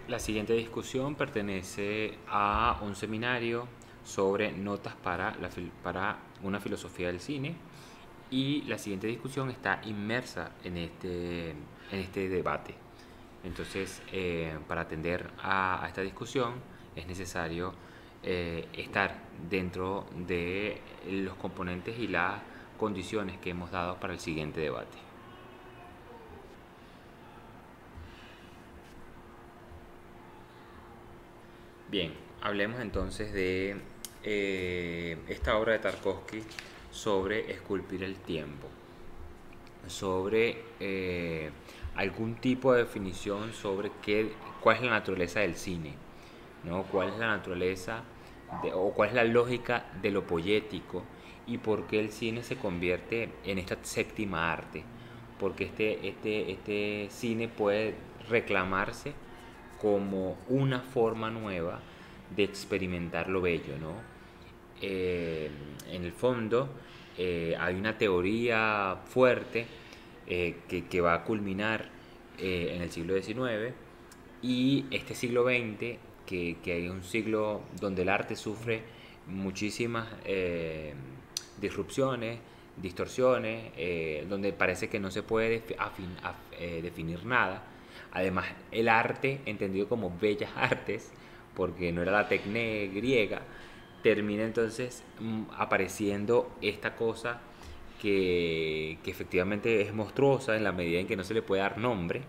La siguiente discusión pertenece a un seminario sobre notas para una filosofía del cine, y la siguiente discusión está inmersa en este debate. Entonces, para atender a esta discusión es necesario estar dentro de los componentes y las condiciones que hemos dado para el siguiente debate. Bien, hablemos entonces de esta obra de Tarkovsky sobre esculpir el tiempo, sobre algún tipo de definición sobre cuál es la naturaleza del cine, ¿no? Cuál es la naturaleza o cuál es la lógica de lo poético y por qué el cine se convierte en esta séptima arte, porque este cine puede reclamarse como una forma nueva de experimentar lo bello, ¿no? Eh, en el fondo hay una teoría fuerte que va a culminar en el siglo XIX, y este siglo XX, que hay un siglo donde el arte sufre muchísimas disrupciones, distorsiones, donde parece que no se puede definir nada. Además, el arte, entendido como bellas artes, porque no era la tecné griega, termina entonces apareciendo esta cosa que efectivamente es monstruosa en la medida en que no se le puede dar nombre,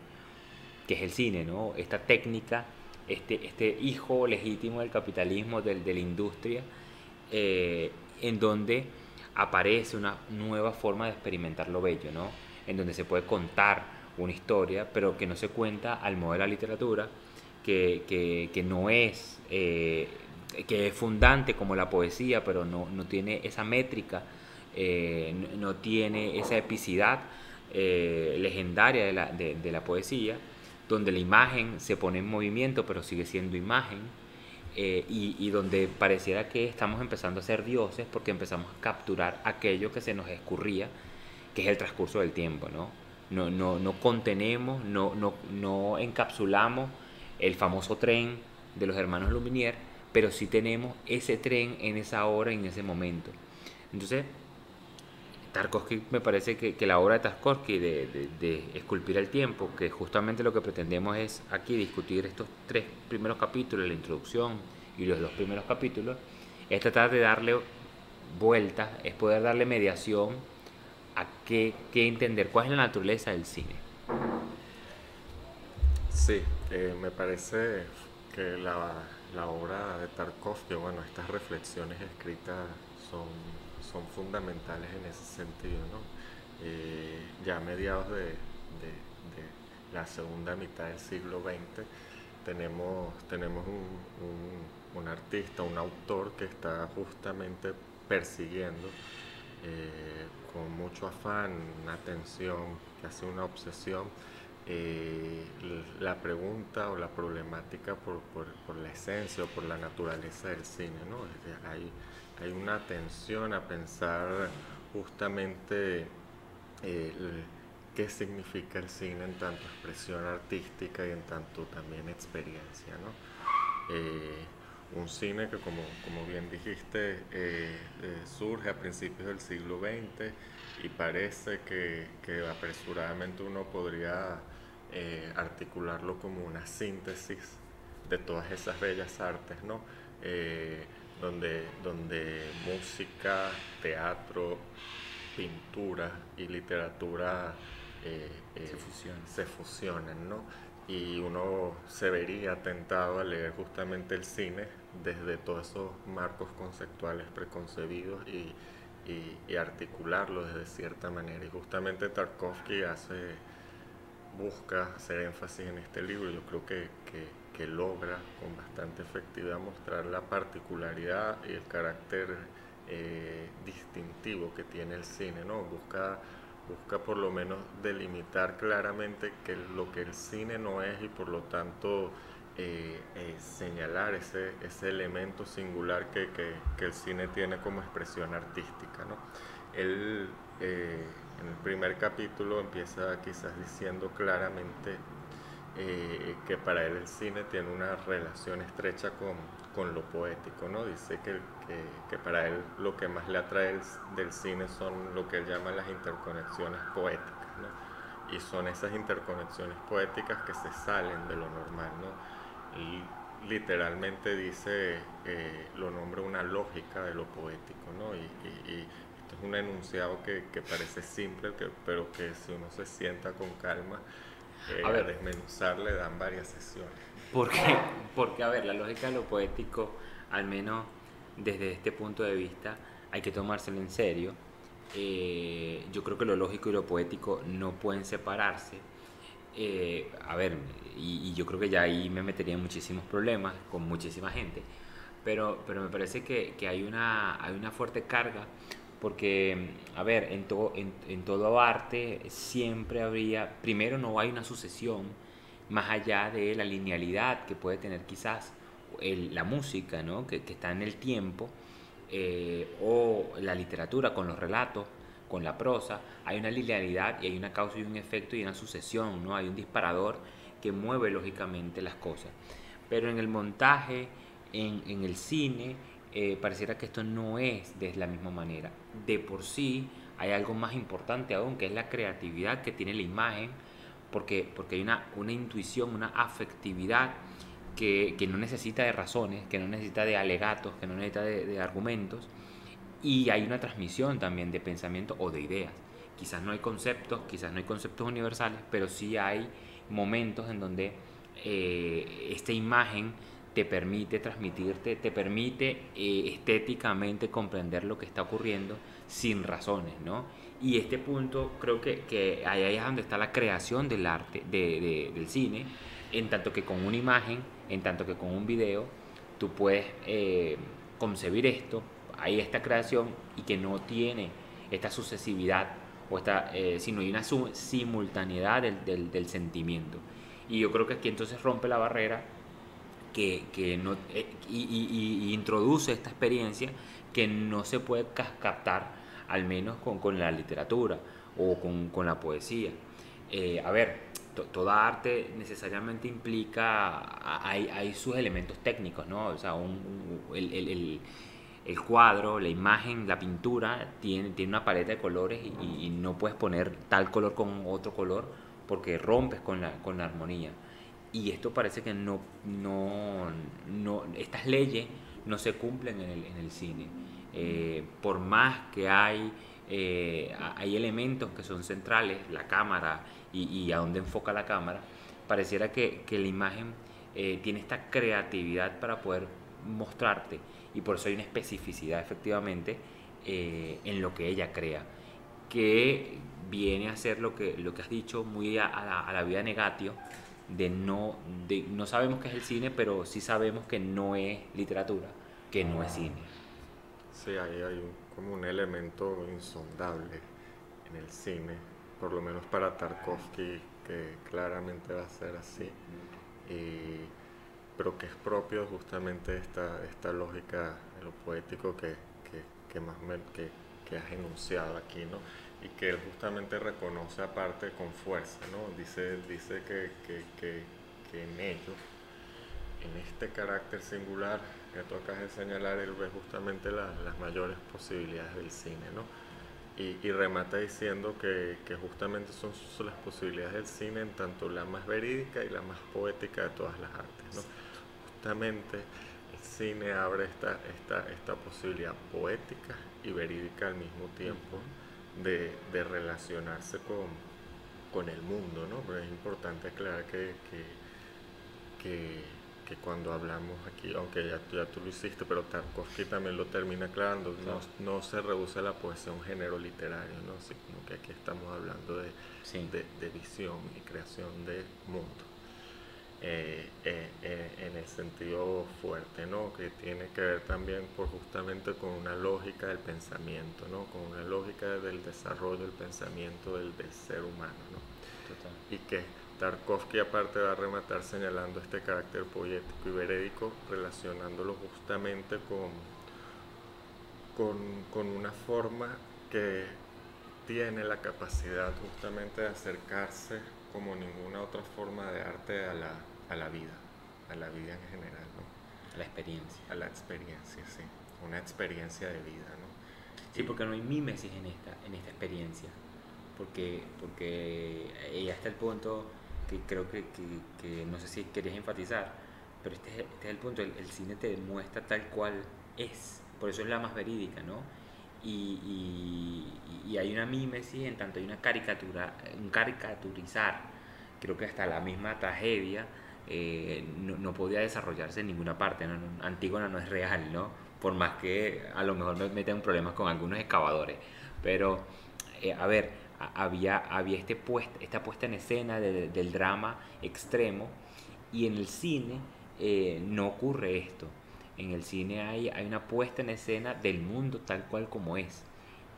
que es el cine, ¿no? Esta técnica, este hijo legítimo del capitalismo, de la industria, en donde aparece una nueva forma de experimentar lo bello, ¿no? En donde se puede contar una historia, pero que no se cuenta al modo de la literatura, que no es, que es fundante como la poesía, pero no tiene esa métrica, no tiene esa epicidad legendaria de la poesía, donde la imagen se pone en movimiento, pero sigue siendo imagen, y donde pareciera que estamos empezando a ser dioses porque empezamos a capturar aquello que se nos escurría, que es el transcurso del tiempo, ¿no? No contenemos, no encapsulamos el famoso tren de los hermanos Lumière, pero sí tenemos ese tren en esa hora y en ese momento. Entonces, Tarkovsky, me parece que la obra de Tarkovsky de esculpir el tiempo, que justamente lo que pretendemos es aquí discutir estos tres primeros capítulos, la introducción y los dos primeros capítulos, es tratar de darle vueltas, es poder darle mediación a qué entender, cuál es la naturaleza del cine. Sí, me parece que la obra de Tarkovsky, bueno, estas reflexiones escritas son, son fundamentales en ese sentido, ¿no? Ya a mediados de la segunda mitad del siglo XX tenemos un artista, un autor que está justamente persiguiendo con mucho afán, atención, casi una obsesión, la pregunta o la problemática por la esencia o por la naturaleza del cine, ¿no? Hay una atención a pensar justamente qué significa el cine en tanto expresión artística y en tanto también experiencia, ¿no? Un cine que, como bien dijiste, surge a principios del siglo XX y parece que apresuradamente uno podría articularlo como una síntesis de todas esas bellas artes, ¿no? Eh, donde música, teatro, pintura y literatura Se fusiona. se fusionan, ¿no? Y uno se vería tentado a leer justamente el cine desde todos esos marcos conceptuales preconcebidos y articularlo desde cierta manera. Y justamente Tarkovsky busca hacer énfasis en este libro. Yo creo que logra con bastante efectividad mostrar la particularidad y el carácter distintivo que tiene el cine, ¿no? Busca por lo menos delimitar claramente lo que el cine no es, y por lo tanto señalar ese elemento singular que el cine tiene como expresión artística, ¿no? Él en el primer capítulo empieza quizás diciendo claramente que para él el cine tiene una relación estrecha con lo poético, ¿no? Dice que para él lo que más le atrae del cine son lo que él llama las interconexiones poéticas, ¿no? Y son esas interconexiones poéticas que se salen de lo normal, ¿no? Y literalmente dice, lo nombra una lógica de lo poético, ¿no? Y esto es un enunciado que parece simple, pero que si uno se sienta con calma, A a ver, desmenuzar le dan varias sesiones. porque, porque, a ver, la lógica de lo poético, al menos desde este punto de vista, hay que tomárselo en serio. Yo creo que lo lógico y lo poético no pueden separarse. A ver, y yo creo que ya ahí me metería en muchísimos problemas con muchísima gente, pero me parece que hay una fuerte carga porque, a ver, en todo arte siempre habría, primero no hay una sucesión más allá de la linealidad que puede tener quizás la música, ¿no? Que está en el tiempo, o la literatura con los relatos, con la prosa, hay una linealidad y hay una causa y un efecto y una sucesión, ¿no? Hay un disparador que mueve lógicamente las cosas. Pero en el montaje, en el cine, pareciera que esto no es de la misma manera. De por sí hay algo más importante aún, que es la creatividad que tiene la imagen, porque hay una intuición, una afectividad que no necesita de razones, que no necesita de alegatos, que no necesita de argumentos, y hay una transmisión también de pensamiento o de ideas. Quizás no hay conceptos universales, pero sí hay momentos en donde esta imagen te permite transmitirte, te permite estéticamente comprender lo que está ocurriendo sin razones, ¿no? Y este punto creo que ahí es donde está la creación del arte, del cine, en tanto que con una imagen, en tanto que con un video, tú puedes concebir esto, hay esta creación y que no tiene esta sucesividad o esta, sino hay una simultaneidad del sentimiento. Y yo creo que aquí entonces rompe la barrera que no, y introduce esta experiencia que no se puede captar, al menos con la literatura o con la poesía. A ver, toda arte necesariamente implica, hay sus elementos técnicos, ¿no? O sea, el cuadro, la imagen, la pintura tiene una paleta de colores y no puedes poner tal color con otro color porque rompes con la armonía. Y esto parece que estas leyes no se cumplen en el cine. Por más que hay elementos que son centrales, la cámara y a dónde enfoca la cámara, pareciera que la imagen tiene esta creatividad para poder mostrarte y por eso hay una especificidad efectivamente en lo que ella crea, que viene a ser lo que has dicho muy a la vida negatio, no sabemos qué es el cine, pero sí sabemos que no es literatura, que no es cine. Sí, ahí hay como un elemento insondable en el cine, por lo menos para Tarkovsky, que claramente va a ser así, y- pero que es propio justamente esta lógica de lo poético que más que has enunciado aquí, ¿no? Y que él justamente reconoce aparte con fuerza, ¿no? Dice que en ello, en este carácter singular que tú acabas de señalar, él ve justamente las mayores posibilidades del cine, ¿no? Y remata diciendo que justamente son las posibilidades del cine en tanto la más verídica y la más poética de todas las artes, ¿no? Justamente el cine abre esta posibilidad poética y verídica al mismo tiempo de relacionarse con el mundo, ¿no? Pero es importante aclarar que, que cuando hablamos aquí, aunque ya tú lo hiciste, pero Tarkovsky también lo termina aclarando, Claro. no se reduce la poesía a un género literario, ¿no? Sino que aquí estamos hablando Sí, de visión y creación de mundo. En el sentido fuerte, ¿no? Que tiene que ver también justamente con una lógica del pensamiento, ¿no? Con una lógica del desarrollo del pensamiento del ser humano, ¿no? total. Y que Tarkovsky aparte va a rematar señalando este carácter poético y verédico, relacionándolo justamente con una forma que tiene la capacidad justamente de acercarse como ninguna otra forma de arte a la vida, a la vida en general, ¿no? A la experiencia. A la experiencia, sí, una experiencia de vida, ¿no? Sí, porque no hay mímesis en esta experiencia. Porque hasta el punto que creo que no sé si querías enfatizar, pero este es el punto, el cine te demuestra tal cual es, por eso es la más verídica, ¿no? Y hay una mímesis en tanto hay una caricatura, un caricaturizar, creo que hasta la misma tragedia no podía desarrollarse en ninguna parte, ¿no? Antígona no es real, ¿no? Por más que a lo mejor me meten problemas con algunos excavadores, pero a ver, había esta puesta en escena del drama extremo y en el cine no ocurre esto. En el cine hay una puesta en escena del mundo tal cual como es.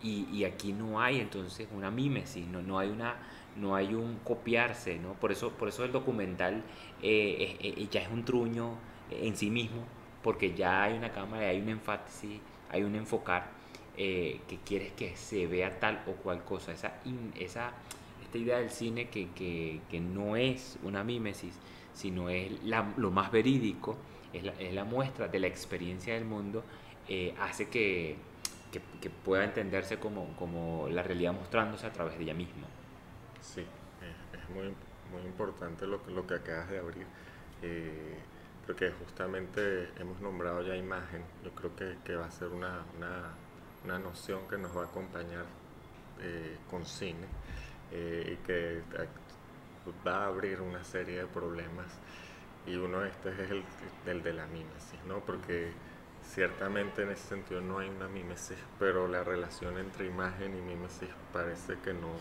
Y aquí no hay entonces una mímesis, no hay un copiarse, ¿no? Por eso el documental ya es un truño en sí mismo, porque ya hay una cámara, hay un énfasis, hay un enfocar que quieres que se vea tal o cual cosa. Esta idea del cine que no es una mímesis, sino es lo más verídico, es la muestra de la experiencia del mundo, hace que pueda entenderse como la realidad mostrándose a través de ella misma. Sí, es muy, muy importante lo que acabas de abrir, eh, porque justamente hemos nombrado ya imagen. Yo creo que va a ser una noción que nos va a acompañar con cine, y que va a abrir una serie de problemas, y uno de estos es el de la mímesis, ¿no? Porque ciertamente en ese sentido no hay una mímesis, pero la relación entre imagen y mímesis parece que no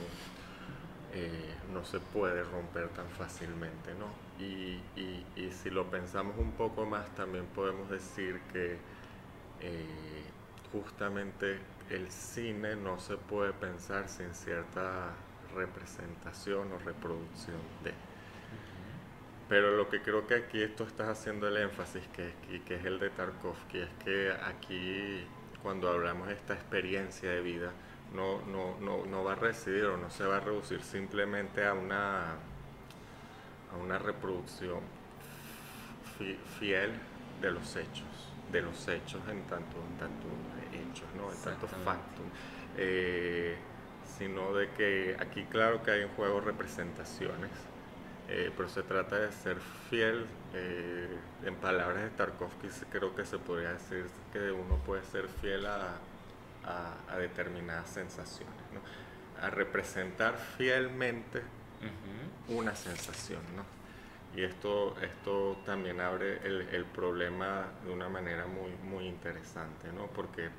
se puede romper tan fácilmente, ¿no? Y si lo pensamos un poco más, también podemos decir que justamente el cine no se puede pensar sin cierta representación o reproducción de. Pero lo que creo que aquí esto estás haciendo el énfasis, que es el de Tarkovsky, es que aquí cuando hablamos de esta experiencia de vida, no va a residir o no se va a reducir simplemente a una reproducción fiel de los hechos en tanto hechos, ¿no? En tanto factum, sino de que aquí claro que hay en juego representaciones, pero se trata de ser fiel. En palabras de Tarkovsky creo que se podría decir que uno puede ser fiel a determinadas sensaciones, ¿no? A representar fielmente una sensación, ¿no? Y esto también abre el problema de una manera muy, muy interesante, ¿no? Porque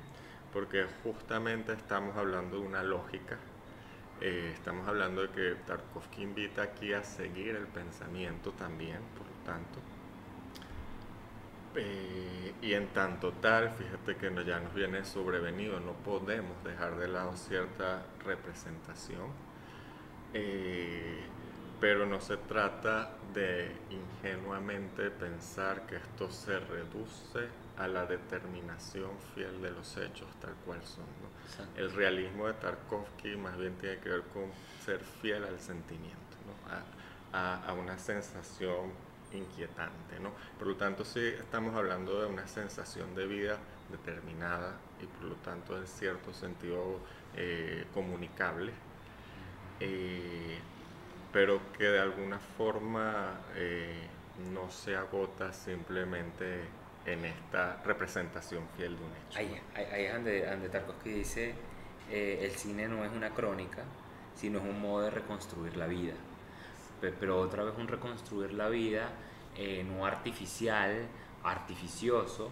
justamente estamos hablando de una lógica. Estamos hablando de que Tarkovsky invita aquí a seguir el pensamiento también, por lo tanto. Y en tanto tal, fíjate que ya nos viene sobrevenido, no podemos dejar de lado cierta representación, pero no se trata de ingenuamente pensar que esto se reduce a la determinación fiel de los hechos tal cual son, ¿no? El realismo de Tarkovsky más bien tiene que ver con ser fiel al sentimiento, ¿no? A una sensación inquietante, ¿no? Por lo tanto, sí estamos hablando de una sensación de vida determinada y por lo tanto en cierto sentido comunicable, pero que de alguna forma no se agota simplemente en esta representación fiel de un hecho, ¿no? Ahí es donde Tarkovsky dice, el cine no es una crónica, sino es un modo de reconstruir la vida. Pero otra vez un reconstruir la vida no artificial, artificioso,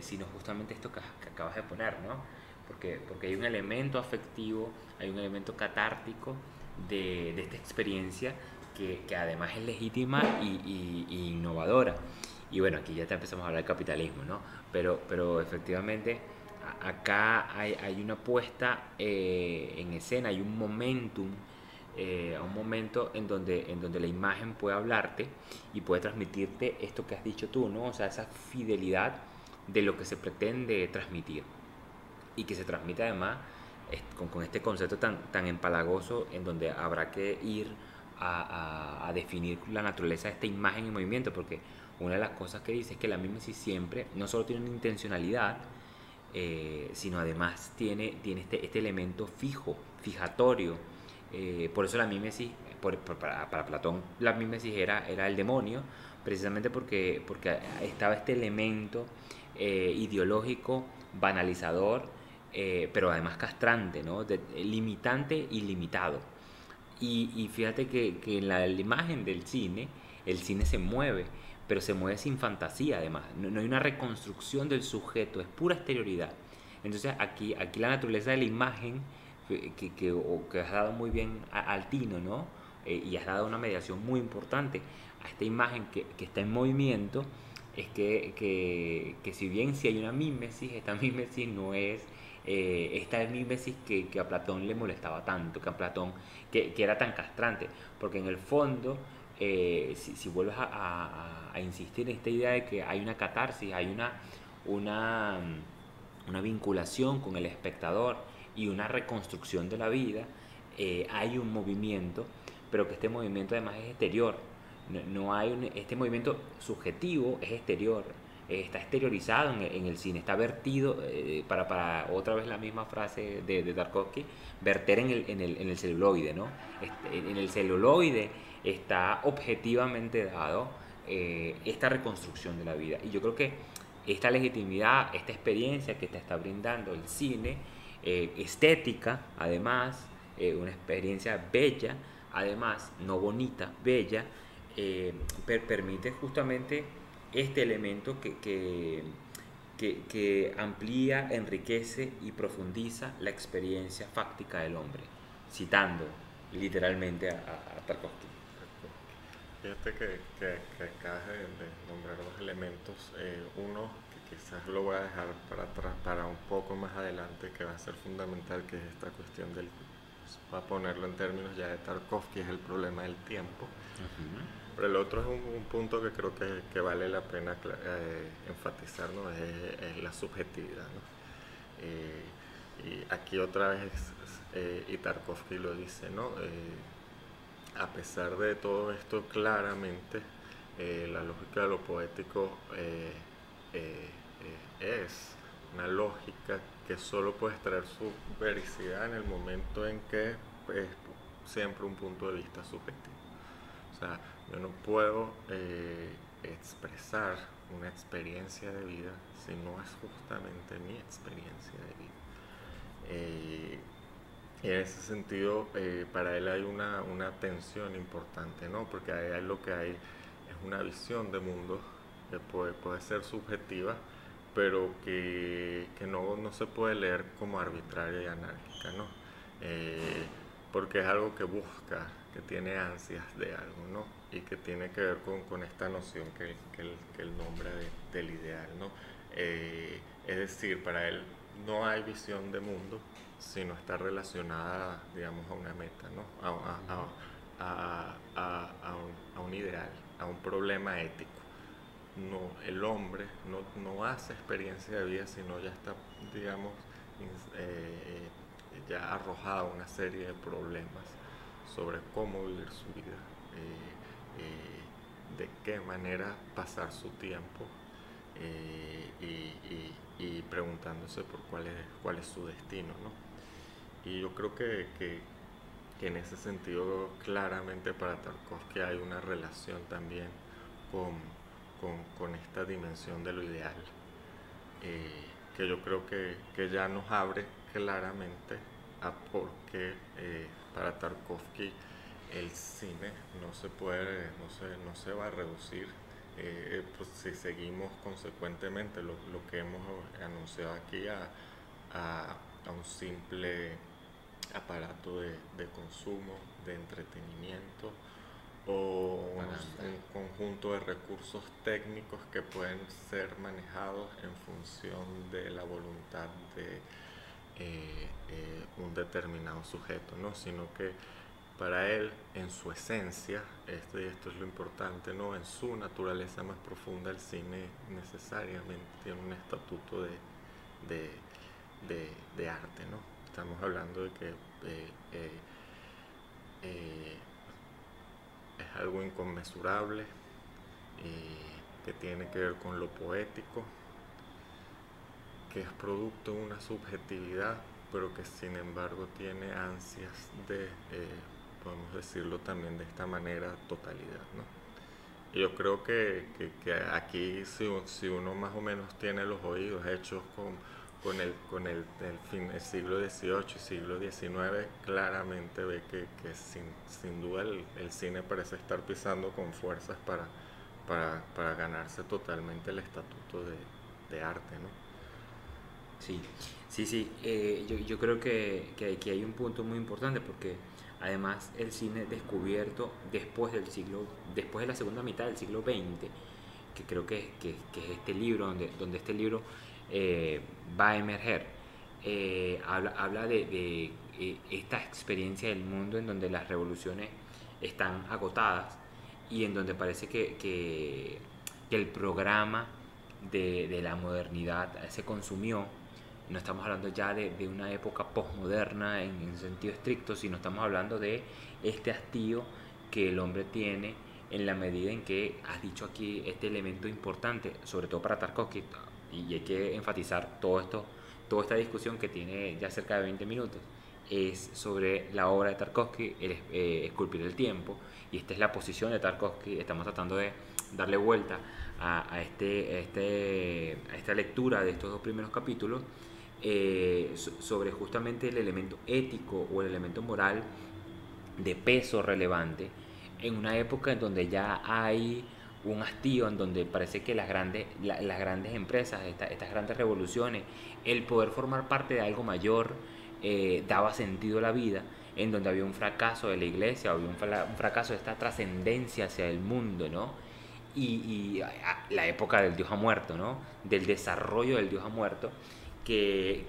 sino justamente esto que acabas de poner, ¿no? Porque hay un elemento afectivo, hay un elemento catártico de esta experiencia que además es legítima y innovadora. Y bueno, aquí ya te empezamos a hablar del capitalismo, ¿no? Pero efectivamente acá hay una puesta en escena, hay un momentum, un momento en donde la imagen puede hablarte y puede transmitirte esto que has dicho tú, ¿no? O sea, esa fidelidad de lo que se pretende transmitir y que se transmite además con este concepto tan empalagoso en donde habrá que ir a definir la naturaleza de esta imagen en movimiento, porque una de las cosas que dice es que la mímesis siempre no solo tiene una intencionalidad, sino además tiene este elemento fijatorio. Por eso la mímesis, para Platón, la mímesis era el demonio, precisamente porque estaba este elemento ideológico, banalizador, pero además castrante, ¿no? Limitante y limitado. Y fíjate que en la imagen del cine, el cine se mueve, pero se mueve sin fantasía además. No hay una reconstrucción del sujeto, es pura exterioridad. Entonces aquí la naturaleza de la imagen, que has dado muy bien al Tino, ¿no? Y has dado una mediación muy importante a esta imagen que está en movimiento, es que si bien si hay una mímesis, esta mímesis no es esta mímesis que a Platón le molestaba tanto, que a Platón que era tan castrante, porque en el fondo, si vuelves a insistir en esta idea de que hay una catarsis, hay una, una vinculación con el espectador y una reconstrucción de la vida, hay un movimiento, pero que este movimiento además es exterior. No hay este movimiento subjetivo, es exterior, está exteriorizado en el cine, está vertido, para otra vez la misma frase de Tarkovsky, verter en el celuloide, ¿no? En el celuloide está objetivamente dado esta reconstrucción de la vida. Y yo creo que esta legitimidad, esta experiencia que te está brindando el cine, estética, además, una experiencia bella, además, no bonita, bella, permite justamente este elemento que amplía, enriquece y profundiza la experiencia fáctica del hombre, citando literalmente a Tarkovsky. Fíjate que acabas de nombrar dos elementos. Uno que quizás lo voy a dejar para un poco más adelante, que va a ser fundamental, que es esta cuestión del, para ponerlo en términos ya de Tarkovsky, es el problema del tiempo. Pero el otro es un punto que creo que vale la pena enfatizar, ¿no? Es la subjetividad, ¿no? Y aquí otra vez, y Tarkovsky lo dice, ¿no? A pesar de todo esto, claramente la lógica de lo poético es una lógica que solo puede extraer su vericidad en el momento en que es siempre un punto de vista subjetivo. O sea, yo no puedo expresar una experiencia de vida si no es justamente mi experiencia de vida. Y en ese sentido, para él hay una tensión importante, ¿no? Porque ahí lo que hay es una visión de mundo que puede ser subjetiva, pero que no se puede leer como arbitraria y anárquica, ¿no? Porque es algo que busca, que tiene ansias de algo, ¿no? Y que tiene que ver con esta noción que él nombra del ideal, ¿no? Es decir, para él no hay visión de mundo, sino está relacionada, digamos, a una meta, ¿no? A un ideal, a un problema ético. No, el hombre no hace experiencia de vida, sino ya está, digamos, ya arrojado una serie de problemas sobre cómo vivir su vida, de qué manera pasar su tiempo, y preguntándose por cuál es su destino, ¿no? Y yo creo que en ese sentido claramente para Tarkovsky hay una relación también con esta dimensión de lo ideal, que yo creo que ya nos abre claramente a por qué para Tarkovsky el cine no se va a reducir, pues si seguimos consecuentemente lo que hemos anunciado aquí a un simple aparato de consumo, de entretenimiento, o un conjunto de recursos técnicos que pueden ser manejados en función de la voluntad de un determinado sujeto, ¿no? Sino que para él, en su esencia, y esto es lo importante, ¿no? En su naturaleza más profunda, el cine necesariamente tiene un estatuto de arte, ¿no? Estamos hablando de que es algo inconmensurable, que tiene que ver con lo poético, que es producto de una subjetividad, pero que sin embargo tiene ansias de, podemos decirlo también de esta manera, totalidad, ¿no? Y yo creo que aquí si uno más o menos tiene los oídos hechos con el siglo XVIII y siglo XIX, claramente ve que sin duda el cine parece estar pisando con fuerzas para ganarse totalmente el estatuto de arte, ¿no? Sí, sí, sí. Yo creo que aquí hay un punto muy importante porque además el cine descubierto después de la segunda mitad del siglo XX, que creo que es este libro, donde este libro va a emerger, habla de esta experiencia del mundo en donde las revoluciones están agotadas y en donde parece que el programa de la modernidad se consumió. No estamos hablando ya de una época posmoderna en sentido estricto, sino estamos hablando de este hastío que el hombre tiene en la medida en que has dicho aquí este elemento importante, sobre todo para Tarkovsky, y hay que enfatizar toda esta discusión que tiene ya cerca de 20 minutos, es sobre la obra de Tarkovsky, Esculpir el tiempo, y esta es la posición de Tarkovsky. Estamos tratando de darle vuelta a esta lectura de estos dos primeros capítulos, sobre justamente el elemento ético o el elemento moral de peso relevante en una época en donde ya hay un hastío, en donde parece que las grandes empresas, estas grandes revoluciones, el poder formar parte de algo mayor, daba sentido a la vida, en donde había un fracaso de la iglesia, había un fracaso de esta trascendencia hacia el mundo, ¿no? La época del Dios ha muerto, ¿no? Del desarrollo del Dios ha muerto, que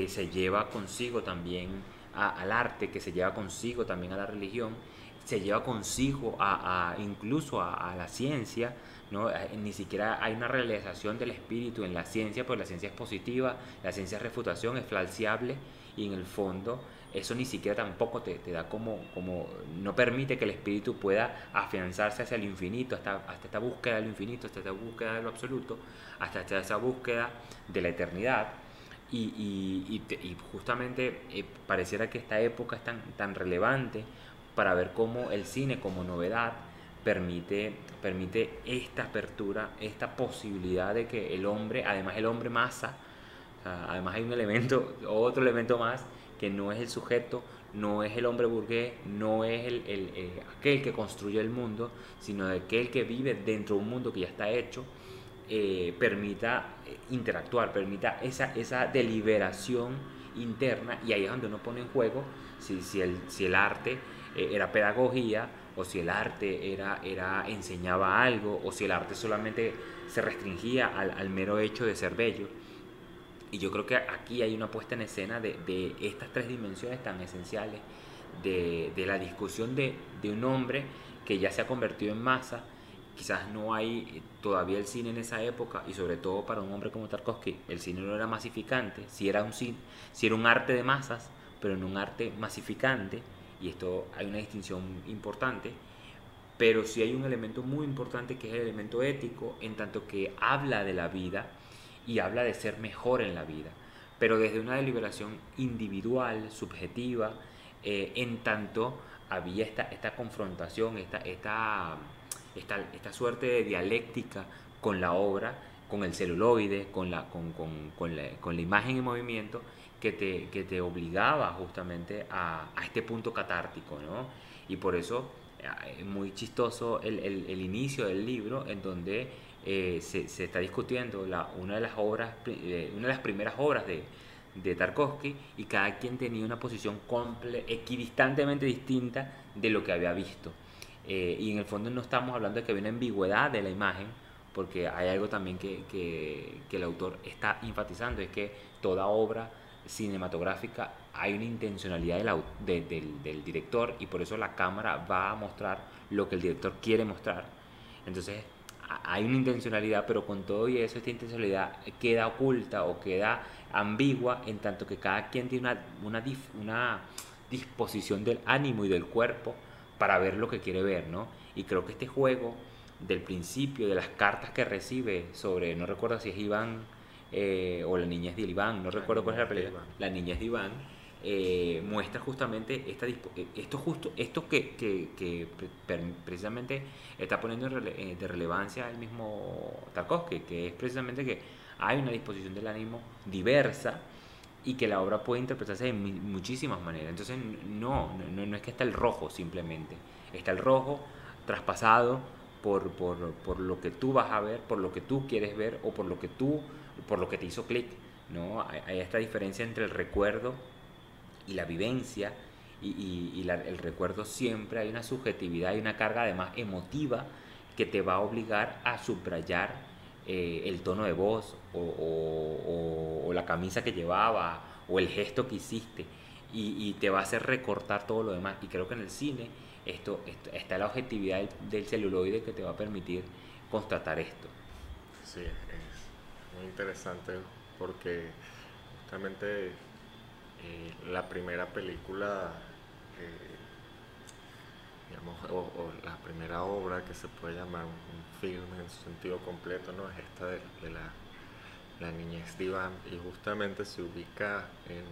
se lleva consigo también al arte, que se lleva consigo también a la religión, se lleva consigo incluso a la ciencia, ¿no? Ni siquiera hay una realización del espíritu en la ciencia, pues la ciencia es positiva, la ciencia es refutación, es falseable, y en el fondo eso ni siquiera tampoco te da no permite que el espíritu pueda afianzarse hacia el infinito, hasta esta búsqueda del infinito, hasta esta búsqueda de lo absoluto, hasta esa búsqueda de la eternidad. Y justamente pareciera que esta época es tan relevante para ver cómo el cine como novedad permite esta apertura, esta posibilidad de que el hombre, además el hombre masa, o sea, además hay otro elemento más, que no es el sujeto, no es el hombre burgués, no es aquel que construye el mundo, sino aquel que vive dentro de un mundo que ya está hecho, permita interactuar, permita esa deliberación interna, y ahí es donde uno pone en juego si el arte era pedagogía, o si el arte enseñaba algo, o si el arte solamente se restringía al mero hecho de ser bello. Y yo creo que aquí hay una puesta en escena de estas tres dimensiones tan esenciales de la discusión de un hombre que ya se ha convertido en masa. Quizás no hay todavía el cine en esa época, y sobre todo para un hombre como Tarkovsky, el cine no era masificante, si era un arte de masas, pero no un arte masificante, y esto hay una distinción importante, pero sí hay un elemento muy importante que es el elemento ético, en tanto que habla de la vida y habla de ser mejor en la vida, pero desde una deliberación individual, subjetiva, en tanto había esta confrontación, esta suerte de dialéctica con la obra, con el celuloide, con la imagen en movimiento, que te obligaba justamente a este punto catártico, ¿no? Y por eso es muy chistoso el inicio del libro, en donde se está discutiendo una de las primeras obras de Tarkovsky, y cada quien tenía una posición equidistantemente distinta de lo que había visto. Y en el fondo no estamos hablando de que había una ambigüedad de la imagen, porque hay algo también que el autor está enfatizando, es que toda obra cinematográfica hay una intencionalidad del director, y por eso la cámara va a mostrar lo que el director quiere mostrar. Entonces hay una intencionalidad, pero con todo y eso esta intencionalidad queda oculta o queda ambigua, en tanto que cada quien tiene una disposición del ánimo y del cuerpo para ver lo que quiere ver, ¿no? Y creo que este juego del principio, de las cartas que recibe sobre, no recuerdo si es Iván o la niñez de Iván, no La recuerdo cuál es la niñez de película, Iván. la niñez de Iván, muestra justamente esto que precisamente está poniendo de relevancia el mismo Tarkovsky, que es precisamente que hay una disposición del ánimo diversa y que la obra puede interpretarse de muchísimas maneras. Entonces no es que está el rojo simplemente, está el rojo traspasado por lo que tú vas a ver, por lo que tú quieres ver o por lo que te hizo clic. ¿No? Hay esta diferencia entre el recuerdo y la vivencia el recuerdo siempre hay una subjetividad y una carga además emotiva que te va a obligar a subrayar el tono de voz o la camisa que llevaba o el gesto que hiciste y te va a hacer recortar todo lo demás. Y creo que en el cine esto está la objetividad del celuloide que te va a permitir constatar esto. Sí, es muy interesante porque justamente la primera película, eh, digamos, o la primera obra que se puede llamar un film en su sentido completo, ¿no? Es esta de la niñez de Iván y justamente se ubica en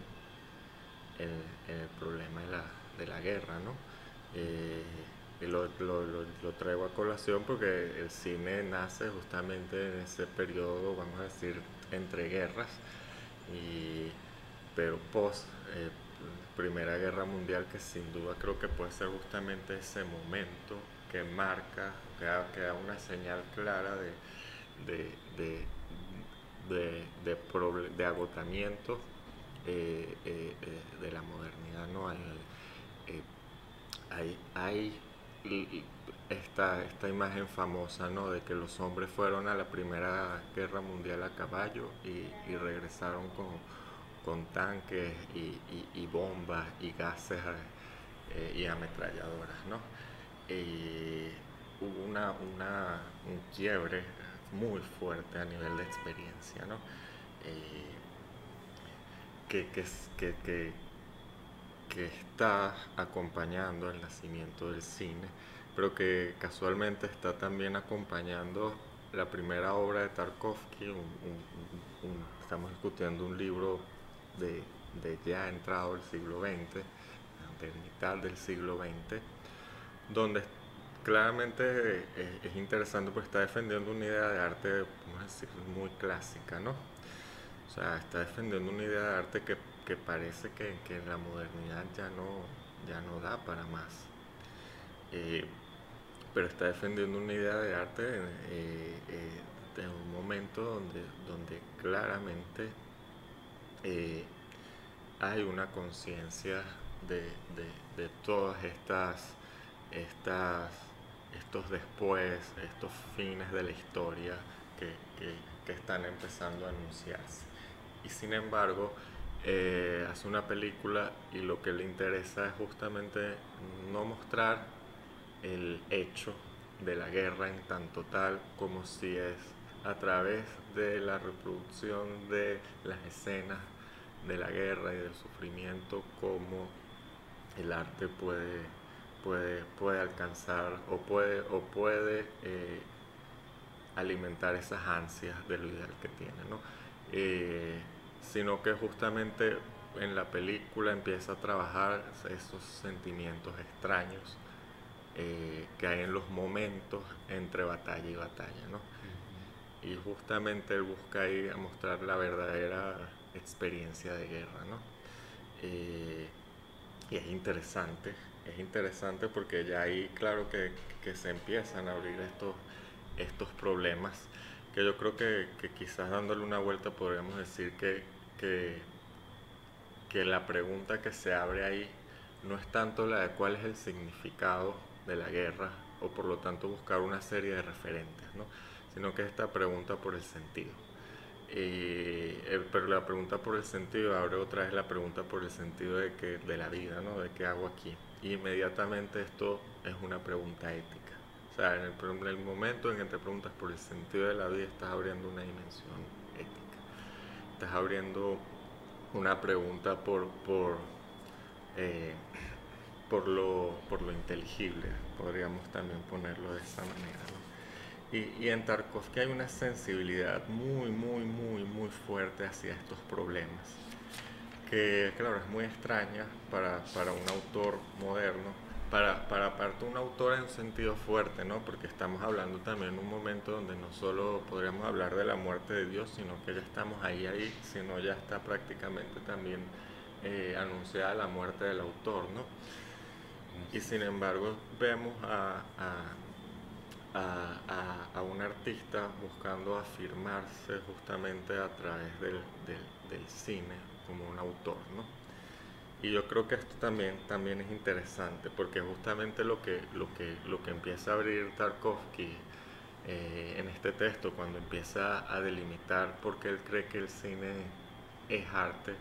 el problema de la guerra, ¿no? Eh, y lo traigo a colación porque el cine nace justamente en ese periodo, vamos a decir, entre guerras, y, pero post Primera Guerra Mundial, que sin duda creo que puede ser justamente ese momento que marca, que da una señal clara de, de, de agotamiento de la modernidad, ¿no? Eh, hay esta imagen famosa, ¿no? De que los hombres fueron a la Primera Guerra Mundial a caballo y regresaron con tanques y bombas y gases y ametralladoras, ¿no? Y hubo un quiebre muy fuerte a nivel de experiencia, ¿no? Eh, que, que, que, que, que está acompañando el nacimiento del cine, pero que casualmente está también acompañando la primera obra de Tarkovsky. Estamos discutiendo un libro de, de ya entrado el siglo XX, de mitad del siglo XX, donde claramente es interesante porque está defendiendo una idea de arte, vamos a decir, muy clásica, ¿no? O sea, está defendiendo una idea de arte que parece que en la modernidad ya no da para más. Eh, pero está defendiendo una idea de arte en un momento donde claramente eh, hay una conciencia de, de todas estas, estos después, estos fines de la historia que, que están empezando a anunciarse. Y sin embargo, hace una película y lo que le interesa es justamente no mostrar el hecho de la guerra en tanto tal como si es a través de la reproducción de las escenas de la guerra y del sufrimiento como el arte puede alcanzar o puede alimentar esas ansias de lo ideal que tiene, ¿no? Eh, Sino que justamente en la película empieza a trabajar esos sentimientos extraños que hay en los momentos entre batalla y batalla, ¿no? Y justamente él busca ahí a mostrar la verdadera experiencia de guerra, ¿no? Eh, y es interesante porque ya ahí claro que se empiezan a abrir estos problemas, que yo creo que quizás dándole una vuelta podríamos decir que, que la pregunta que se abre ahí no es tanto la de cuál es el significado de la guerra o por lo tanto buscar una serie de referentes, ¿no? Sino que esta pregunta por el sentido. Pero la pregunta por el sentido abre otra vez la pregunta por el sentido de la vida, ¿no? De qué hago aquí. Y inmediatamente esto es una pregunta ética. O sea, en el momento en que te preguntas por el sentido de la vida, estás abriendo una dimensión ética. Estás abriendo una pregunta eh, por lo inteligible, podríamos también ponerlo de esa manera, ¿no? Y en Tarkovsky hay una sensibilidad muy fuerte hacia estos problemas, que claro, es muy extraña para un autor moderno, para aparte un autor en un sentido fuerte, ¿no? Porque estamos hablando también en un momento donde no solo podríamos hablar de la muerte de Dios, sino que ya estamos ahí, sino ya está prácticamente también anunciada la muerte del autor, ¿no? Y sin embargo vemos a un artista buscando afirmarse justamente a través del cine como un autor, ¿no? Y yo creo que esto también es interesante, porque justamente lo que empieza a abrir Tarkovsky en este texto, cuando empieza a delimitar por qué él cree que el cine es arte,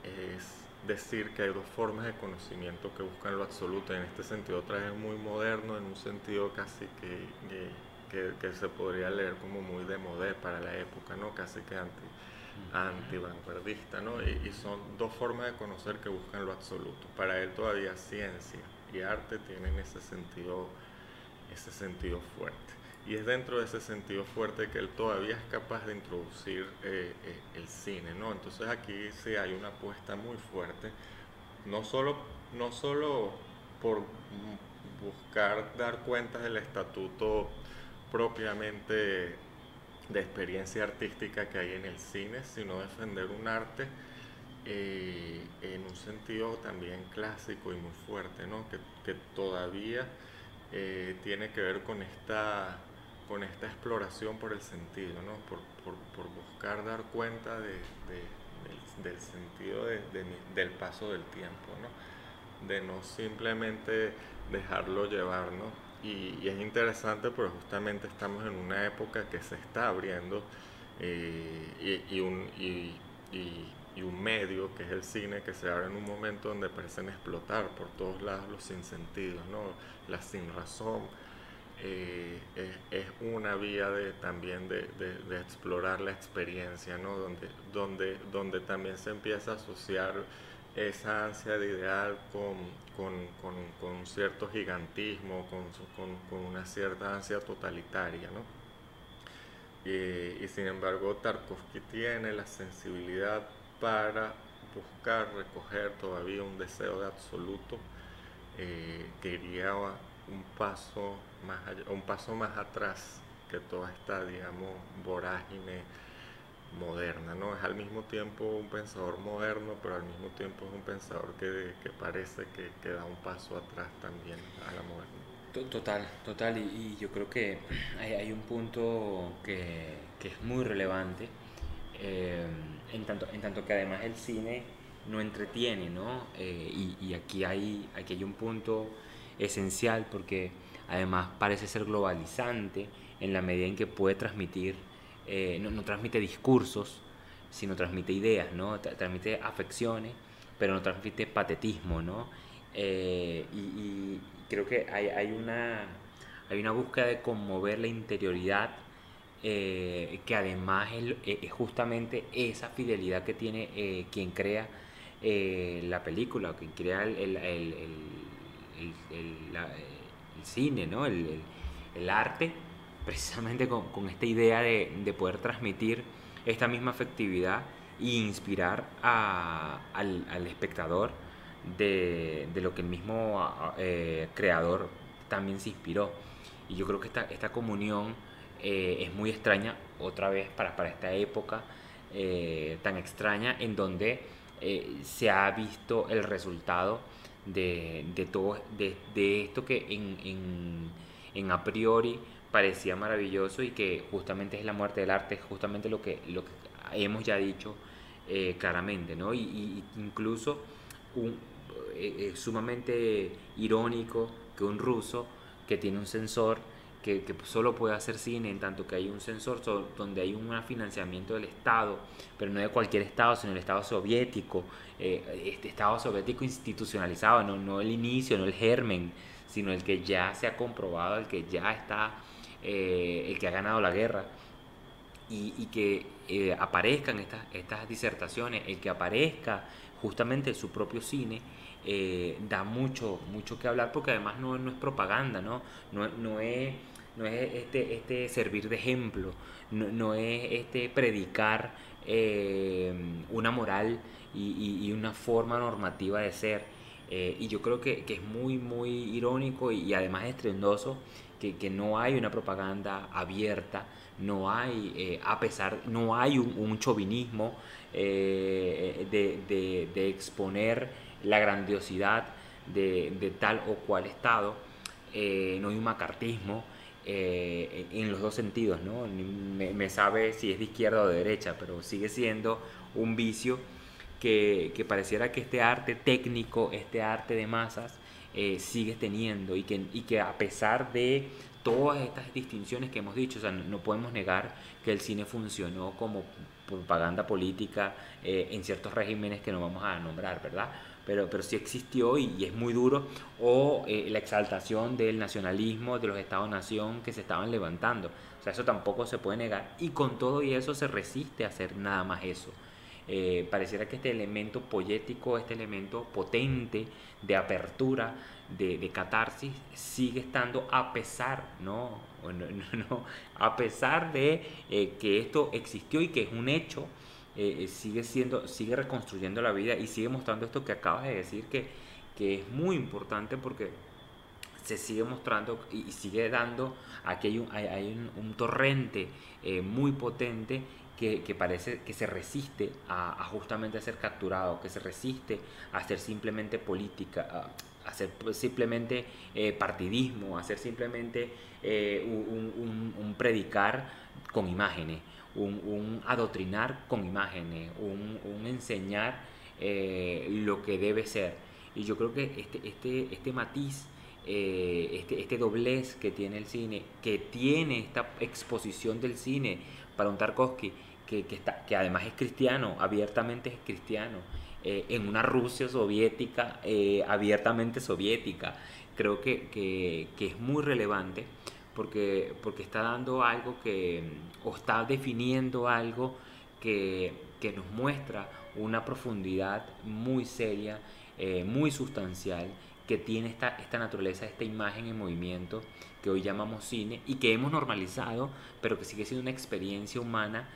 es decir que hay dos formas de conocimiento que buscan lo absoluto. En este sentido, otra vez es muy moderno, en un sentido casi que se podría leer como muy de modé para la época, ¿no? Casi que anti-vanguardista, ¿no? Y son dos formas de conocer que buscan lo absoluto. Para él todavía ciencia y arte tienen ese sentido fuerte. Y es dentro de ese sentido fuerte que él todavía es capaz de introducir el cine, ¿no? Entonces aquí sí hay una apuesta muy fuerte, no solo por buscar dar cuenta del estatuto propiamente de experiencia artística que hay en el cine, sino defender un arte en un sentido también clásico y muy fuerte, ¿no? Que todavía tiene que ver con esta exploración por el sentido, ¿no? Por buscar dar cuenta del sentido del paso del tiempo, ¿no? De no simplemente dejarlo llevar, ¿no? Y es interesante porque justamente estamos en una época que se está abriendo y un medio que es el cine que se abre en un momento donde parecen explotar por todos lados los sinsentidos, ¿no? La sin razón es una vía también de explorar la experiencia, ¿no? Donde también se empieza a asociar esa ansia de ideal con un cierto gigantismo, con una cierta ansia totalitaria, ¿no? Y sin embargo Tarkovsky tiene la sensibilidad para buscar recoger todavía un deseo de absoluto que iría un paso más atrás que toda esta, digamos, vorágine moderna, ¿no? Es al mismo tiempo un pensador moderno, pero al mismo tiempo es un pensador que parece que da un paso atrás también a la modernidad. Total, y yo creo que hay un punto que es muy relevante, en tanto que además el cine no entretiene, ¿no? Y aquí hay un punto esencial porque además parece ser globalizante en la medida en que puede transmitir, no transmite discursos, sino transmite ideas, ¿no? Transmite afecciones, pero no transmite patetismo, ¿no? Y creo que hay una búsqueda de conmover la interioridad, que además es justamente esa fidelidad que tiene quien crea la película, quien crea el cine, ¿no? El arte, precisamente con esta idea de poder transmitir esta misma afectividad e inspirar al espectador de lo que el mismo creador también se inspiró. Y yo creo que esta comunión es muy extraña, otra vez, para esta época tan extraña, en donde se ha visto el resultado de todo de esto que en a priori parecía maravilloso y que justamente es la muerte del arte, es justamente lo que hemos ya dicho claramente, ¿no? Y incluso es sumamente irónico que un ruso que tiene un sensor que solo puede hacer cine, en tanto que hay un sensor donde hay un financiamiento del Estado, pero no de cualquier Estado, sino el Estado soviético, este Estado soviético institucionalizado, no el inicio, no el germen, sino el que ya se ha comprobado, el que ya está, el que ha ganado la guerra. y que aparezcan estas disertaciones, el que aparezca justamente su propio cine, da mucho que hablar, porque además no es propaganda, no es este servir de ejemplo, no es este predicar una moral y una forma normativa de ser. Y yo creo que es muy irónico y además estruendoso que no hay una propaganda abierta, no hay un chauvinismo de exponer la grandiosidad de tal o cual Estado, no hay un macartismo en los dos sentidos, ¿no? Me sabe si es de izquierda o de derecha, pero sigue siendo un vicio que pareciera que este arte técnico, este arte de masas, sigue teniendo y que a pesar de todas estas distinciones que hemos dicho, o sea, no podemos negar que el cine funcionó como propaganda política en ciertos regímenes que no vamos a nombrar, ¿verdad? Pero sí existió y es muy duro, o la exaltación del nacionalismo, de los estados-nación que se estaban levantando, o sea, eso tampoco se puede negar, y con todo y eso se resiste a hacer nada más eso. Pareciera que este elemento poético, este elemento potente de apertura, de catarsis, sigue estando a pesar, ¿no? A pesar de que esto existió y que es un hecho, sigue reconstruyendo la vida y sigue mostrando esto que acabas de decir, que es muy importante porque se sigue mostrando y sigue dando, aquí hay un torrente muy potente que parece que se resiste a justamente a ser capturado, que se resiste a hacer simplemente política, a hacer simplemente partidismo, a hacer simplemente un predicar con imágenes, un adoctrinar con imágenes, un enseñar lo que debe ser. Y yo creo que este matiz, este doblez que tiene el cine, que tiene esta exposición del cine para un Tarkovsky, que además es cristiano, abiertamente es cristiano, en una Rusia soviética, abiertamente soviética, creo que es muy relevante porque está dando algo o está definiendo algo que nos muestra una profundidad muy seria, muy sustancial, que tiene esta naturaleza, esta imagen en movimiento que hoy llamamos cine y que hemos normalizado, pero que sigue siendo una experiencia humana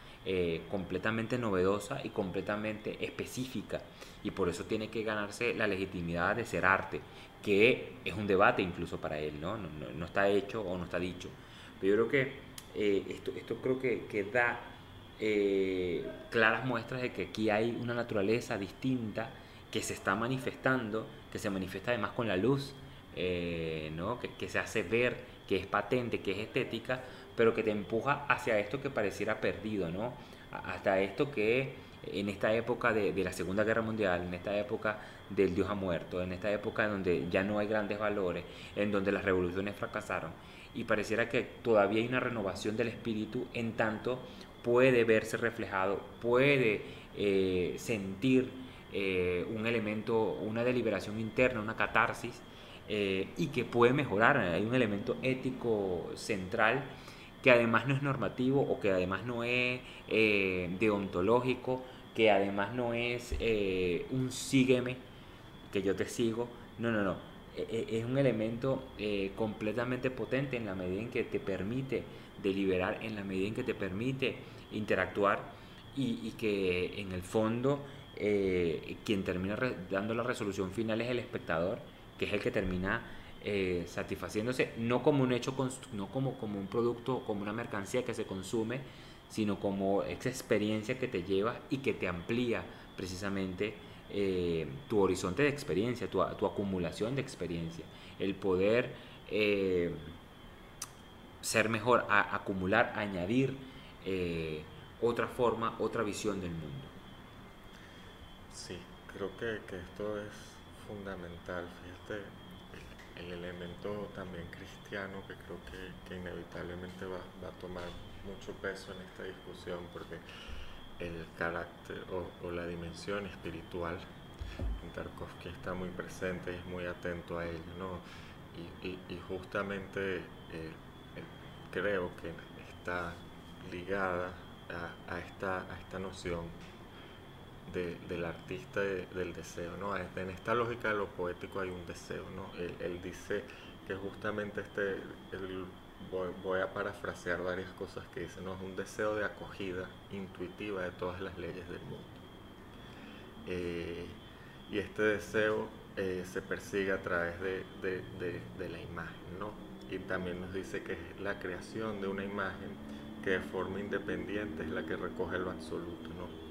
completamente novedosa y completamente específica. Y por eso tiene que ganarse la legitimidad de ser arte, que es un debate incluso para él, no está hecho o no está dicho. Pero yo creo que esto creo que da claras muestras de que aquí hay una naturaleza distinta que se está manifestando, que se manifiesta además con la luz, ¿no? que se hace ver, que es patente, que es estética, pero que te empuja hacia esto que pareciera perdido, ¿no? Hasta esto que en esta época de la Segunda Guerra Mundial, en esta época del Dios ha muerto, en esta época en donde ya no hay grandes valores, en donde las revoluciones fracasaron, y pareciera que todavía hay una renovación del espíritu, en tanto puede verse reflejado, puede sentir un elemento, una deliberación interna, una catarsis, y que puede mejorar. Hay un elemento ético central que además no es normativo o que además no es deontológico, que además no es un sígueme, que yo te sigo. No. Es un elemento completamente potente en la medida en que te permite deliberar, en la medida en que te permite interactuar y que en el fondo quien termina dando la resolución final es el espectador, que es el que termina satisfaciéndose, no como un hecho, no como un producto, como una mercancía que se consume, sino como esa experiencia que te lleva y que te amplía precisamente tu horizonte de experiencia, tu acumulación de experiencia, el poder ser mejor, acumular, añadir otra forma, otra visión del mundo. Sí, creo que esto es fundamental. Fíjate, el elemento también cristiano que creo que inevitablemente va a tomar mucho peso en esta discusión, porque el carácter o la dimensión espiritual en Tarkovsky está muy presente, es muy atento a ello, ¿no? Y justamente creo que está ligada a esta noción del artista del deseo, ¿no? En esta lógica de lo poético hay un deseo, ¿no? Él dice que justamente voy a parafrasear varias cosas que dice, ¿no? Es un deseo de acogida intuitiva de todas las leyes del mundo. Y este deseo se persigue a través de la imagen, ¿no? Y también nos dice que es la creación de una imagen que de forma independiente es la que recoge lo absoluto, ¿no?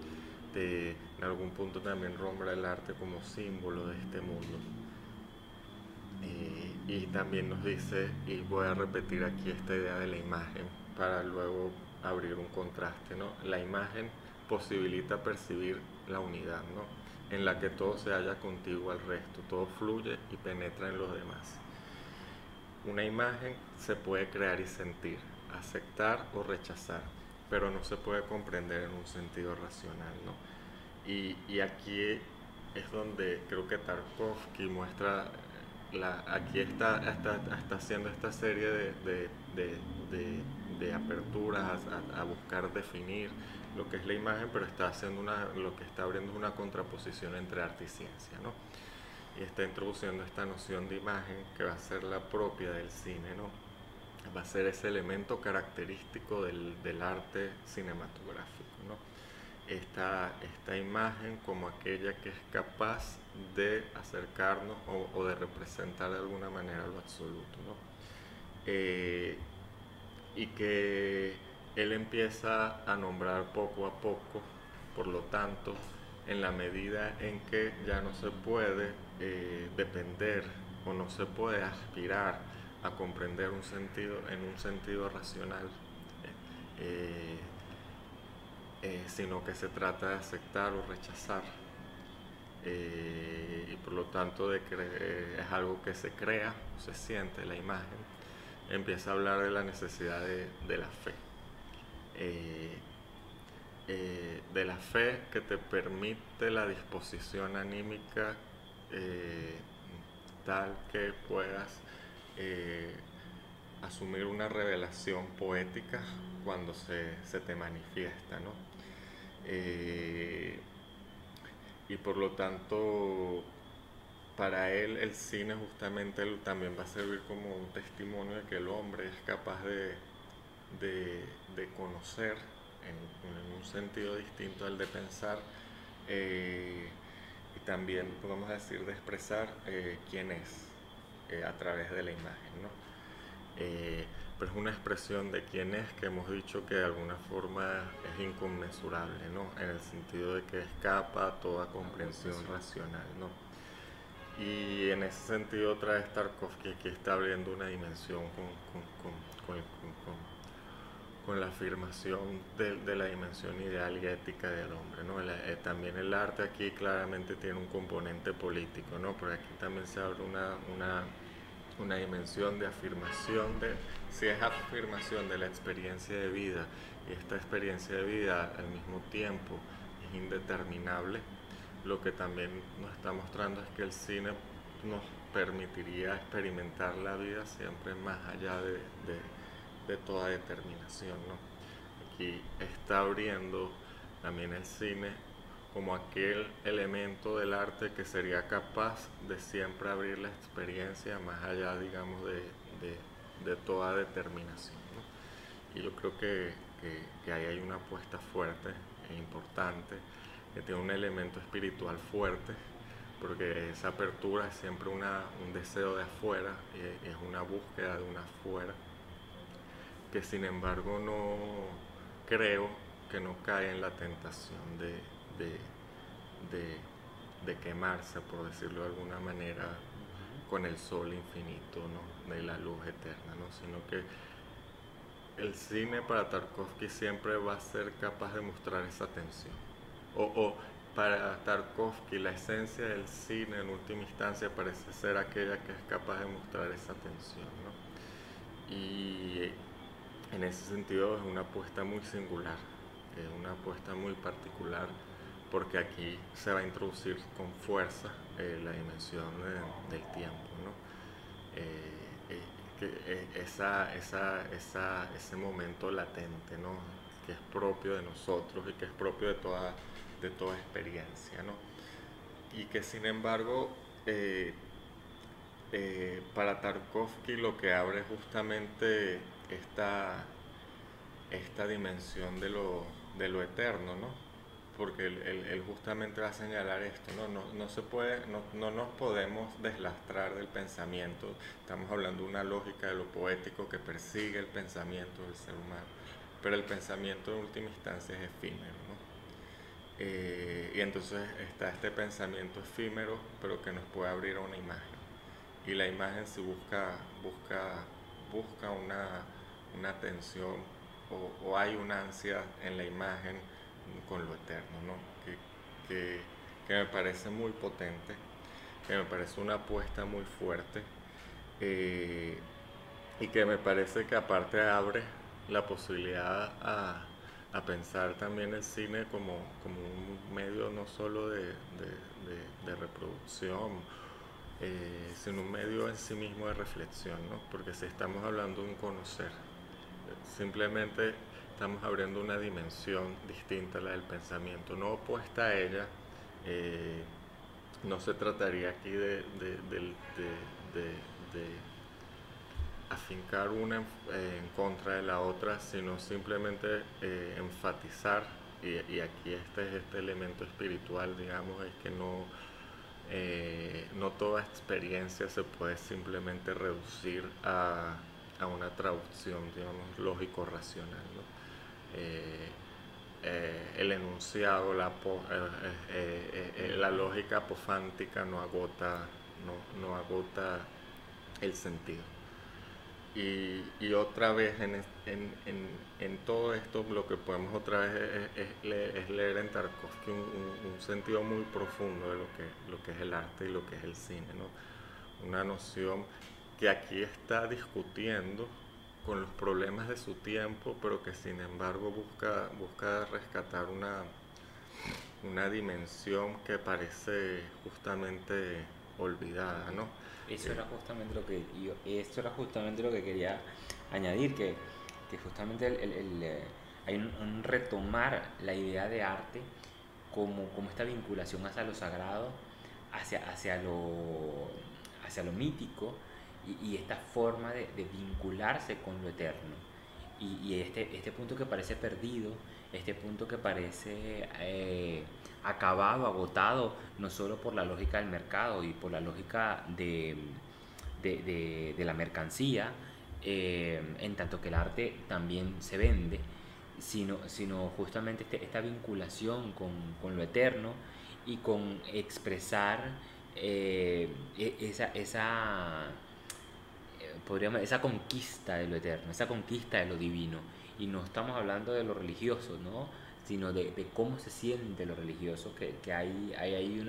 En algún punto también nombra el arte como símbolo de este mundo. Y también nos dice, y voy a repetir aquí esta idea de la imagen para luego abrir un contraste, ¿no? La imagen posibilita percibir la unidad, ¿no? En la que todo se halla contigo al resto, todo fluye y penetra en los demás. Una imagen se puede crear y sentir, aceptar o rechazar, pero no se puede comprender en un sentido racional, ¿no? Y aquí es donde creo que Tarkovsky muestra, aquí está haciendo esta serie de aperturas a buscar definir lo que es la imagen, pero está haciendo lo que está abriendo es una contraposición entre arte y ciencia, ¿no? Y está introduciendo esta noción de imagen que va a ser la propia del cine, ¿no? Va a ser ese elemento característico del arte cinematográfico, ¿no? Esta imagen como aquella que es capaz de acercarnos o de representar de alguna manera lo absoluto, ¿no? Y que él empieza a nombrar poco a poco, por lo tanto, en la medida en que ya no se puede depender o no se puede aspirar a comprender un sentido en un sentido racional, eh, sino que se trata de aceptar o rechazar, y por lo tanto es algo que se crea o se siente la imagen. Empieza a hablar de la necesidad de la fe, de la fe que te permite la disposición anímica tal que puedas asumir una revelación poética cuando se te manifiesta, ¿no? Y por lo tanto, para él el cine justamente también va a servir como un testimonio de que el hombre es capaz de conocer en un sentido distinto al de pensar, y también podemos decir de expresar quién es a través de la imagen, ¿no? Pero es una expresión de quién es que hemos dicho que de alguna forma es inconmensurable, ¿no? En el sentido de que escapa a toda comprensión racional, ¿no? Y en ese sentido otra vez Tarkovsky aquí está abriendo una dimensión con la afirmación de la dimensión ideal y ética del hombre, ¿no? También el arte aquí claramente tiene un componente político, ¿no? Pero aquí también se abre una dimensión de afirmación si es afirmación de la experiencia de vida, y esta experiencia de vida al mismo tiempo es indeterminable, lo que también nos está mostrando es que el cine nos permitiría experimentar la vida siempre más allá de toda determinación, ¿no? Aquí está abriendo también el cine como aquel elemento del arte que sería capaz de siempre abrir la experiencia más allá, digamos, de toda determinación, ¿no? Y yo creo que ahí hay una apuesta fuerte e importante, que tiene un elemento espiritual fuerte, porque esa apertura es siempre un deseo de afuera, es una búsqueda de un afuera, que sin embargo no creo que no cae en la tentación de quemarse, por decirlo de alguna manera, con el sol infinito, ¿no? De la luz eterna, ¿no? Sino que el cine para Tarkovsky siempre va a ser capaz de mostrar esa tensión. O para Tarkovsky la esencia del cine en última instancia parece ser aquella que es capaz de mostrar esa tensión, ¿no? Y en ese sentido es una apuesta muy singular, es una apuesta muy particular, porque aquí se va a introducir con fuerza la dimensión del tiempo, ¿no? Ese momento latente, ¿no? que es propio de nosotros y que es propio de toda experiencia, ¿no? Y que sin embargo, para Tarkovsky lo que abre justamente esta, esta dimensión de lo eterno, ¿no? Porque él justamente va a señalar esto, ¿no? No se puede, no nos podemos deslastrar del pensamiento. Estamos hablando de una lógica de lo poético que persigue el pensamiento del ser humano, pero el pensamiento en última instancia es efímero, ¿no? Y entonces está este pensamiento efímero, pero que nos puede abrir a una imagen. Y la imagen si busca una tensión o hay una ansia en la imagen con lo eterno, ¿no? Que, que me parece muy potente, que me parece una apuesta muy fuerte, eh, y que me parece que aparte abre la posibilidad a pensar también el cine como un medio no solo de reproducción, sino un medio en sí mismo de reflexión, ¿no? Porque si estamos hablando de un conocer, simplemente estamos abriendo una dimensión distinta a la del pensamiento, no opuesta a ella. No se trataría aquí de afincar una en contra de la otra, sino simplemente enfatizar, y aquí este es este elemento espiritual, digamos, es que no toda experiencia se puede simplemente reducir a una traducción, digamos, lógico-racional, ¿no? El enunciado, la lógica apofántica no agota el sentido. Y otra vez en todo esto lo que podemos otra vez es leer en Tarkovsky un sentido muy profundo de lo que es el arte y lo que es el cine, ¿no? Una noción que aquí está discutiendo con los problemas de su tiempo, pero que sin embargo busca rescatar una dimensión que parece justamente olvidada, ¿no? Eso era justamente lo que esto era justamente lo que quería añadir, que justamente hay un retomar la idea de arte como esta vinculación hacia lo sagrado, hacia lo mítico y esta forma de vincularse con lo eterno. Y este punto que parece perdido, este punto que parece acabado, agotado, no solo por la lógica del mercado y por la lógica de la mercancía, en tanto que el arte también se vende, sino justamente esta vinculación con lo eterno y con expresar esa podríamos, esa conquista de lo eterno, esa conquista de lo divino. Y no estamos hablando de lo religioso, ¿no? Sino de cómo se siente lo religioso, que hay ahí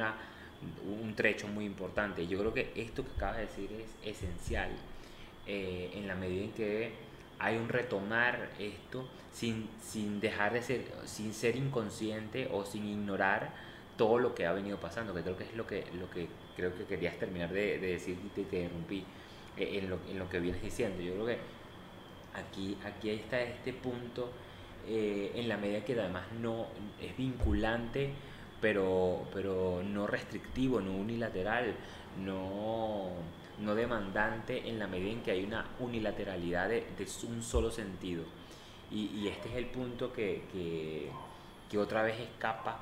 un trecho muy importante. Yo creo que esto que acabas de decir es esencial, en la medida en que hay un retomar esto sin dejar de ser, sin ser inconsciente o sin ignorar todo lo que ha venido pasando, que creo que es lo que creo que querías terminar de decir y te interrumpí en lo que vienes diciendo. Yo creo que aquí está este punto, en la medida que además no es vinculante, pero no restrictivo, no unilateral, no, no demandante, en la medida en que hay una unilateralidad de un solo sentido. Y este es el punto que otra vez escapa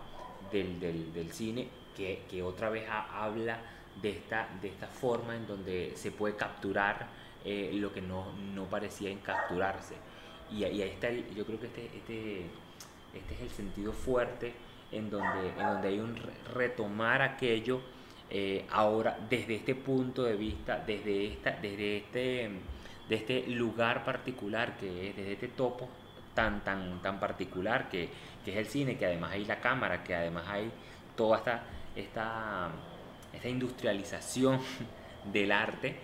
del cine, que otra vez habla de esta forma en donde se puede capturar lo que no parecía encapturarse. Y ahí está, yo creo que este es el sentido fuerte en donde hay un retomar aquello, ahora desde este punto de vista, de este lugar particular que es, desde este topo tan particular que es el cine, que además hay la cámara, que además hay toda esta, esta industrialización del arte,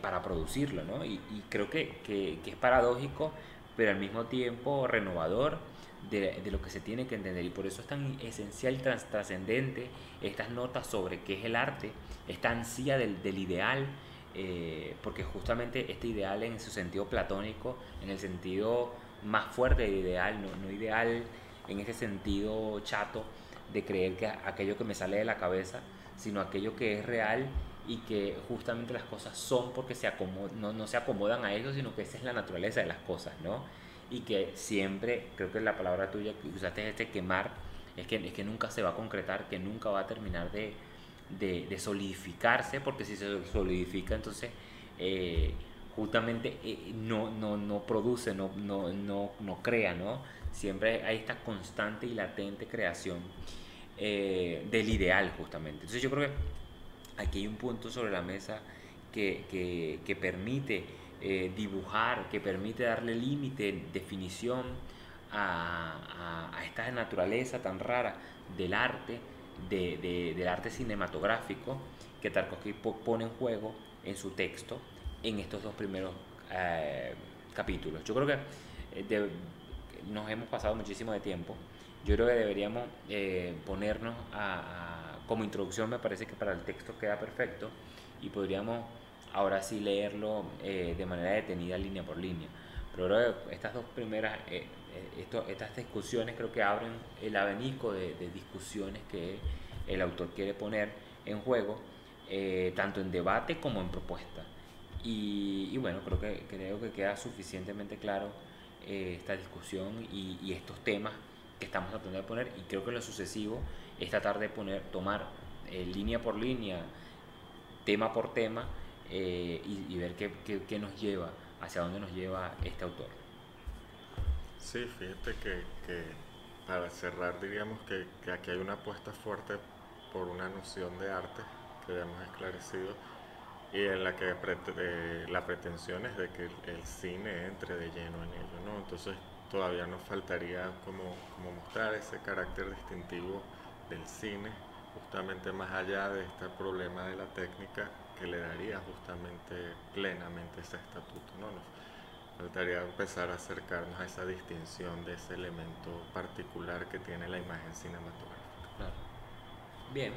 para producirlo, ¿no? Y creo que es paradójico, pero al mismo tiempo renovador de lo que se tiene que entender. Y por eso es tan esencial y trascendente estas notas sobre qué es el arte, esta ansia del ideal, porque justamente este ideal en su sentido platónico, en el sentido más fuerte del ideal, no ideal en ese sentido chato de creer que aquello que me sale de la cabeza, sino aquello que es real y que justamente las cosas son porque no se acomodan a eso, sino que esa es la naturaleza de las cosas, ¿no? Y que siempre, creo que la palabra tuya que usaste este quemar, es que nunca se va a concretar, que nunca va a terminar de solidificarse, porque si se solidifica, entonces justamente no produce, no crea, ¿no? Siempre hay esta constante y latente creación del ideal, justamente. Entonces yo creo que aquí hay un punto sobre la mesa que permite dibujar, que permite darle límite, definición a esta naturaleza tan rara del arte, del arte cinematográfico que Tarkovsky pone en juego en su texto en estos dos primeros capítulos. Yo creo que nos hemos pasado muchísimo de tiempo. Yo creo que deberíamos ponernos como introducción, me parece que para el texto queda perfecto y podríamos ahora sí leerlo de manera detenida línea por línea. Pero creo que estas dos primeras, estas discusiones creo que abren el abanico de discusiones que el autor quiere poner en juego, tanto en debate como en propuesta. Y bueno, creo que queda suficientemente claro esta discusión y estos temas que estamos tratando de poner, y creo que lo sucesivo es tratar de tomar línea por línea, tema por tema, y ver qué nos lleva, hacia dónde nos lleva este autor. Sí, fíjate que para cerrar diríamos que aquí hay una apuesta fuerte por una noción de arte que ya hemos esclarecido y en la que la pretensión es de que el cine entre de lleno en ello, ¿no? Entonces todavía nos faltaría como mostrar ese carácter distintivo del cine, justamente más allá de este problema de la técnica que le daría justamente plenamente ese estatuto, ¿no? Nos faltaría empezar a acercarnos a esa distinción de ese elemento particular que tiene la imagen cinematográfica. Claro. Bien,